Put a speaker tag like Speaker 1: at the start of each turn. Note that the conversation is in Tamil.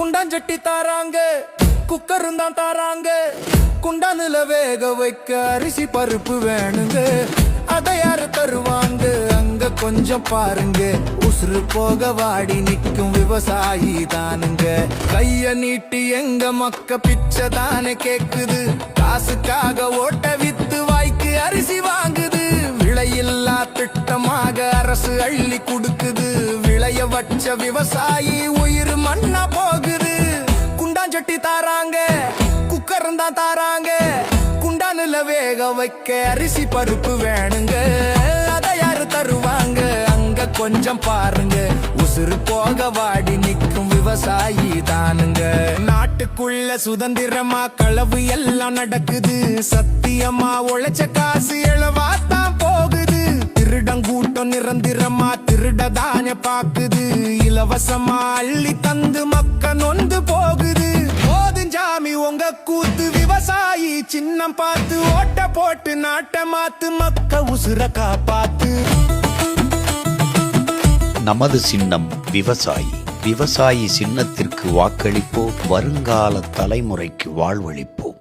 Speaker 1: குண்டாஞ்சட்டி தாராங்க, குக்கரும் தான் தாராங்க. குண்டானுல வேக வைக்க அரிசி பருப்பு வேணுங்க. அதை யாரு தருவாங்க அங்க கொஞ்சம் பாருங்க. உசுறு போக வாடி நிற்கும் விவசாயி தானுங்க. கைய நீட்டி எங்க மக்க பிச்சை தானே கேக்குது. காசுக்காக ஓட்ட வித்து வாய்க்கு அரிசி வாங்குது. விலையில்லா திட்டமாக அரசு அள்ளி கொடுக்குது. விளைய வச்ச விவசாயி உயிர் மண்ணா போகுது. குண்டாஞ்சட்டி தாராங்க, குக்கரும் தான் தாராங்க. குண்டானுல வேக வைக்க அரிசி பருப்பு வேணுங்க. அதை யாரு தருவாங்க அங்க கொஞ்சம் பாருங்க. உசுறு போக வாடி நிற்கும் விவசாயி தானுங்க. நாட்டுக்குள்ள சுதந்திரமா களவு எல்லாம் நடக்குது. சத்தியமா உழைச்ச காசு எழவாத்தான் போகுது. திருடங்கூட்டம் நிரந்தரமா திருடதானே பாக்குது. இலவசமா அள்ளி தந்து மக்க நொந்து போகுது. போதுஞ்சாமி உங்க கூத்து, விவசாயி சின்னம் பார்த்து ஓட்ட போட்டு நாட்டை மாத்து. மக்க உசுர காப்பாத்து.
Speaker 2: நமது சின்னம் விவசாயி. விவசாயி சின்னத்திற்கு வாக்களிப்போம். வருங்கால தலைமுறைக்கு வாழ்வளிப்போம்.